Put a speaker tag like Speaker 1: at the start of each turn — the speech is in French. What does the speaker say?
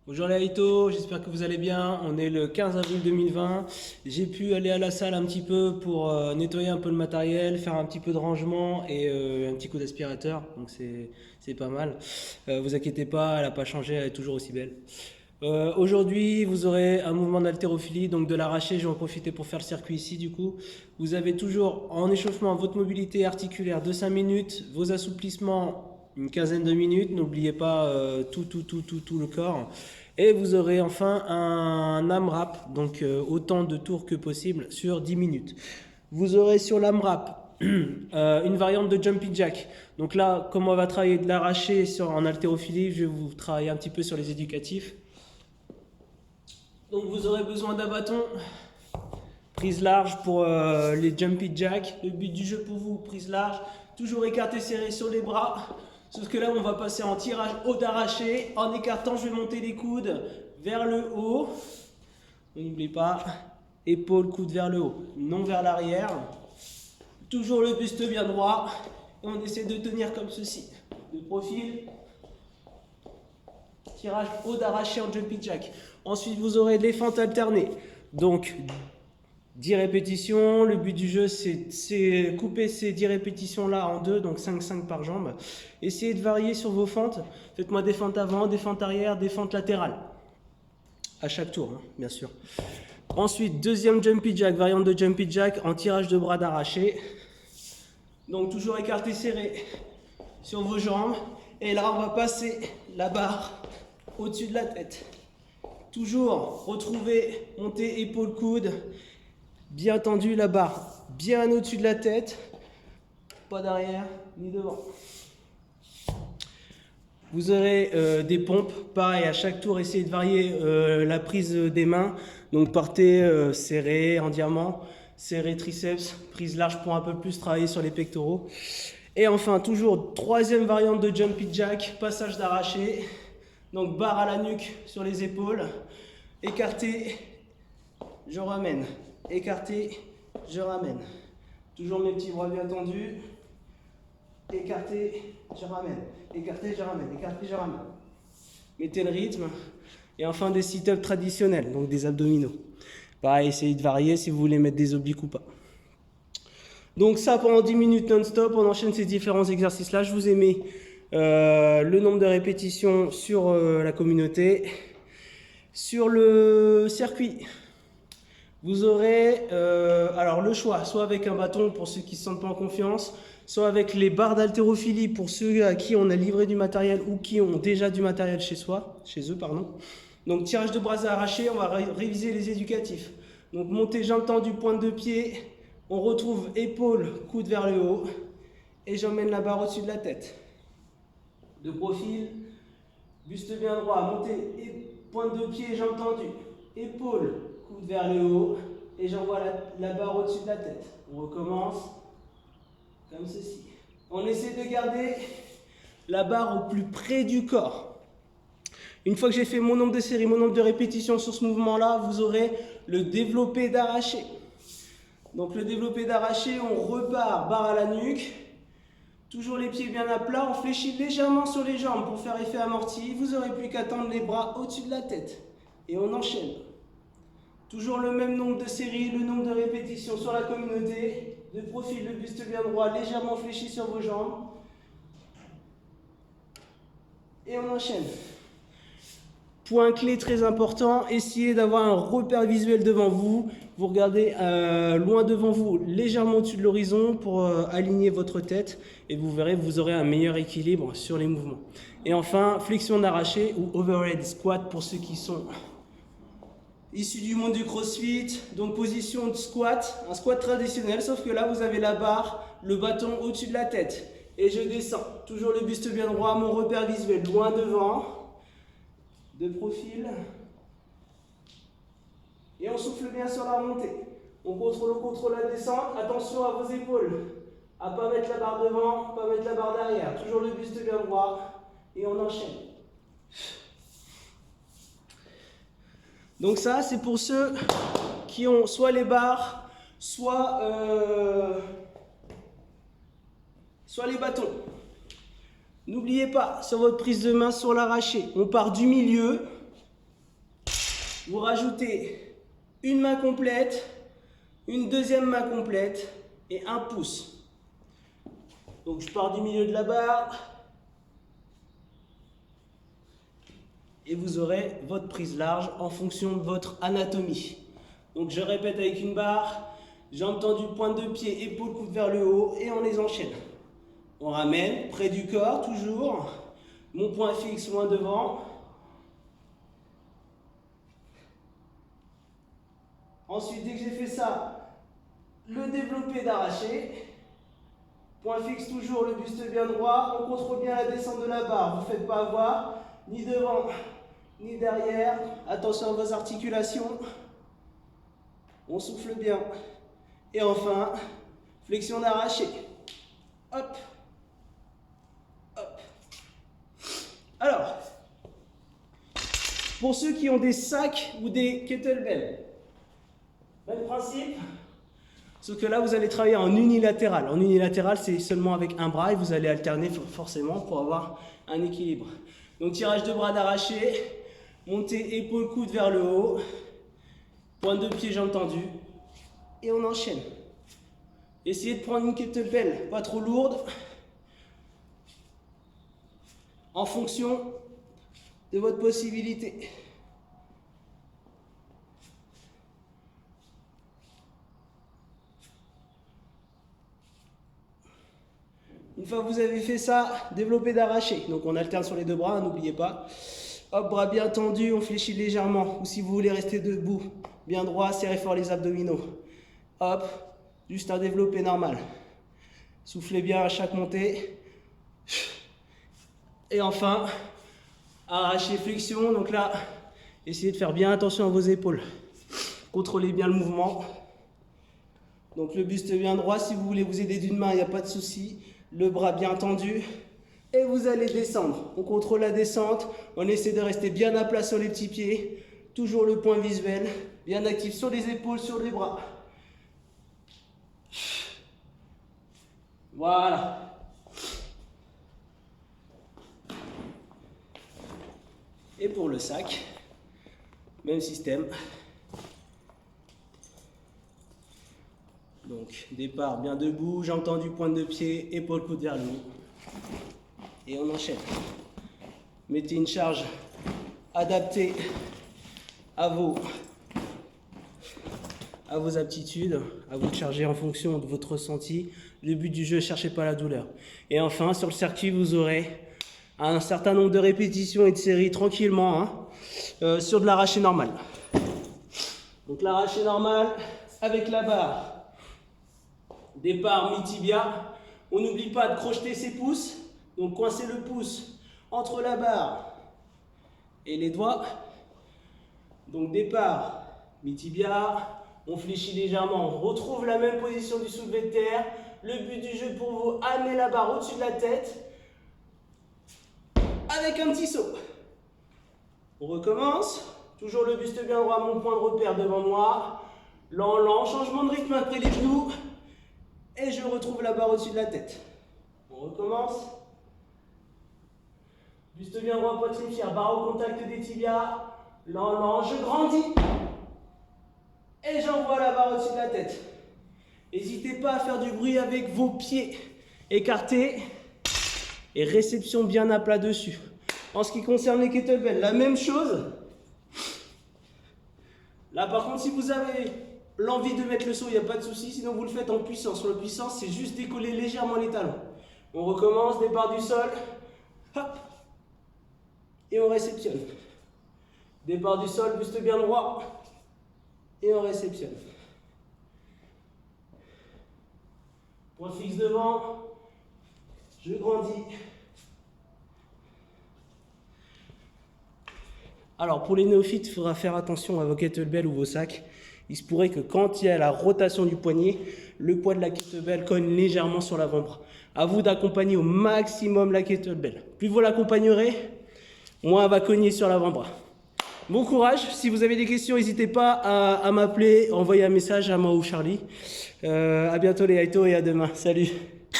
Speaker 1: Bonjour les Haïtos, j'espère que vous allez bien. On est le 15 avril 2020. J'ai pu aller à la salle un petit peu pour nettoyer un peu le matériel, faire un petit peu de rangement et un petit coup d'aspirateur. Donc c'est pas mal. Vous inquiétez pas, elle n'a pas changé, elle est toujours aussi belle. Aujourd'hui, vous aurez un mouvement d'haltérophilie, donc de l'arraché. Je vais en profiter pour faire le circuit ici du coup. Vous avez toujours en échauffement votre mobilité articulaire de 5 minutes, vos assouplissements une quinzaine de minutes. N'oubliez pas tout le corps. Et vous aurez enfin un AMRAP, donc autant de tours que possible sur 10 minutes. Vous aurez sur l'AMRAP une variante de jumping jack. Donc là, comme on va travailler de l'arraché en haltérophilie, je vais vous travailler un petit peu sur les éducatifs. Donc vous aurez besoin d'un bâton, prise large pour les jumping jack. Le but du jeu pour vous, prise large, toujours écarté serré sur les bras. Sauf que là, on va passer en tirage haut d'arraché. En écartant, je vais monter les coudes vers le haut. N'oubliez pas, épaule, coude vers le haut, non vers l'arrière. Toujours le buste bien droit. Et on essaie de tenir comme ceci. De profil. Tirage haut d'arraché en jumping jack. Ensuite, vous aurez les fentes alternées. Donc, 10 répétitions. Le but du jeu, c'est couper ces 10 répétitions-là en deux, donc 5 par jambe. Essayez de varier sur vos fentes. Faites-moi des fentes avant, des fentes arrière, des fentes latérales. À chaque tour, hein, bien sûr. Ensuite, deuxième jumpy jack, variante de jumpy jack en tirage de bras d'arraché. Donc toujours écarté serré sur vos jambes. Et là, on va passer la barre au-dessus de la tête. Toujours retrouver, monter épaule coude, bien tendu la barre, bien au-dessus de la tête, pas d'arrière ni devant. Vous aurez des pompes, pareil, à chaque tour, essayez de varier la prise des mains. Donc partez serré en diamant, serré triceps, prise large pour un peu plus travailler sur les pectoraux. Et enfin, toujours troisième variante de jumpy jack, passage d'arraché. Donc barre à la nuque sur les épaules, écarté, je ramène, écarté, je ramène. Toujours mes petits bras bien tendus, écarté, je ramène, écarté, je ramène, écarté, je ramène. Mettez le rythme. Et enfin des sit-ups traditionnels, donc des abdominaux. Pareil, essayez de varier si vous voulez mettre des obliques ou pas. Donc ça pendant 10 minutes non-stop, on enchaîne ces différents exercices-là. Je vous ai mis le nombre de répétitions sur la communauté. Sur le circuit, vous aurez alors le choix, soit avec un bâton pour ceux qui ne se sentent pas en confiance, soit avec les barres d'haltérophilie pour ceux à qui on a livré du matériel ou qui ont déjà du matériel chez eux, pardon. Donc tirage de bras arraché, on va réviser les éducatifs. Donc montée jambe tendue, pointe de pied, on retrouve épaule, coude vers le haut et j'emmène la barre au-dessus de la tête. De profil, buste bien droit, montée, pointe de pied, jambe tendue, épaule, coude vers le haut et j'envoie la barre au-dessus de la tête. On recommence comme ceci. On essaie de garder la barre au plus près du corps. Une fois que j'ai fait mon nombre de séries, mon nombre de répétitions sur ce mouvement-là, vous aurez le développé d'arraché. Donc le développé d'arraché, on repart, barre à la nuque. Toujours les pieds bien à plat, on fléchit légèrement sur les jambes pour faire effet amorti. Vous n'aurez plus qu'à tendre les bras au-dessus de la tête. Et on enchaîne. Toujours le même nombre de séries, le nombre de répétitions sur la communauté. De profil, le buste bien droit, légèrement fléchi sur vos jambes. Et on enchaîne. Point clé très important, essayez d'avoir un repère visuel devant vous. Vous regardez loin devant vous, légèrement au-dessus de l'horizon pour aligner votre tête. Et vous verrez, vous aurez un meilleur équilibre sur les mouvements. Et enfin, flexion d'arraché ou overhead squat pour ceux qui sont issus du monde du crossfit. Donc position de squat, un squat traditionnel, sauf que là vous avez la barre, le bâton au-dessus de la tête. Et je descends, toujours le buste bien droit, mon repère visuel loin devant. De profil. Et on souffle bien sur la montée. On contrôle la descente. Attention à vos épaules. À ne pas mettre la barre devant, pas mettre la barre derrière. Toujours le buste bien droit. Et on enchaîne. Donc ça, c'est pour ceux qui ont soit les barres, soit les bâtons. N'oubliez pas, sur votre prise de main sur l'arraché, on part du milieu, Vous rajoutez une main complète, une deuxième main complète et un pouce. Donc je pars du milieu de la barre. Et vous aurez votre prise large en fonction de votre anatomie. Donc je répète avec une barre, jambes tendues, pointe de pied, épaules coudes vers le haut et on les enchaîne. On ramène près du corps toujours, mon point fixe loin devant. Ensuite, dès que j'ai fait ça, le développé d'arraché. Point fixe toujours, le buste bien droit. On contrôle bien la descente de la barre. Vous ne faites pas avoir ni devant ni derrière. Attention à vos articulations. On souffle bien. Et enfin, flexion d'arraché. Hop. Hop. Alors, pour ceux qui ont des sacs ou des kettlebells, même principe. Sauf que là, vous allez travailler en unilatéral. En unilatéral, c'est seulement avec un bras et vous allez alterner forcément pour avoir un équilibre. Donc, tirage de bras d'arraché, montée épaule coude vers le haut, pointe de pied, jambes tendues et on enchaîne. Essayez de prendre une kettlebell pas trop lourde en fonction de votre possibilité. Une fois que vous avez fait ça, développé d'arraché. Donc on alterne sur les deux bras, n'oubliez pas. Hop, bras bien tendus, on fléchit légèrement. Ou si vous voulez rester debout, bien droit, serrez fort les abdominaux. Hop, juste un développé normal. Soufflez bien à chaque montée. Et enfin, arraché, flexion. Donc là, essayez de faire bien attention à vos épaules. Contrôlez bien le mouvement. Donc le buste bien droit, si vous voulez vous aider d'une main, il n'y a pas de souci. Le bras bien tendu et vous allez descendre. On contrôle la descente, on essaie de rester bien à plat sur les petits pieds. Toujours le point visuel, bien actif sur les épaules, sur les bras. Voilà. Et pour le sac, même système. Donc, départ bien debout, jambes tendues, pointe de pied, épaules coudes vers le haut. Et on enchaîne. Mettez une charge adaptée à vos aptitudes, à vous de charger en fonction de votre ressenti. Le but du jeu, cherchez pas la douleur. Et enfin, sur le circuit, vous aurez un certain nombre de répétitions et de séries tranquillement sur de l'arraché normal. Donc l'arraché normal avec la barre. Départ mi-tibia, on n'oublie pas de crocheter ses pouces, donc coincer le pouce entre la barre et les doigts. Donc départ mi-tibia, on fléchit légèrement, on retrouve la même position du soulevé de terre. Le but du jeu pour vous, amener la barre au-dessus de la tête avec un petit saut. On recommence, toujours le buste bien droit, mon point de repère devant moi. Lent, lent, changement de rythme après les genoux. Et je retrouve la barre au-dessus de la tête. On recommence. Buste bien droit, poitrine fière, barre au contact des tibias. Lent, lent, je grandis. Et j'envoie la barre au-dessus de la tête. N'hésitez pas à faire du bruit avec vos pieds écartés. Et réception bien à plat dessus. En ce qui concerne les kettlebells, la même chose. Là par contre, si vous avez l'envie de mettre le saut, il n'y a pas de souci, sinon vous le faites en puissance. Sur la puissance, c'est juste décoller légèrement les talons. On recommence, départ du sol, hop, et on réceptionne. Départ du sol, buste bien droit, et on réceptionne. Point fixe devant, je grandis. Alors pour les néophytes, il faudra faire attention à vos kettlebells ou vos sacs. Il se pourrait que quand il y a la rotation du poignet, le poids de la kettlebell cogne légèrement sur l'avant-bras. À vous d'accompagner au maximum la kettlebell. Plus vous l'accompagnerez, moins elle va cogner sur l'avant-bras. Bon courage. Si vous avez des questions, n'hésitez pas à m'appeler, envoyer un message à moi ou Charlie. À bientôt les Haïtos et à demain. Salut.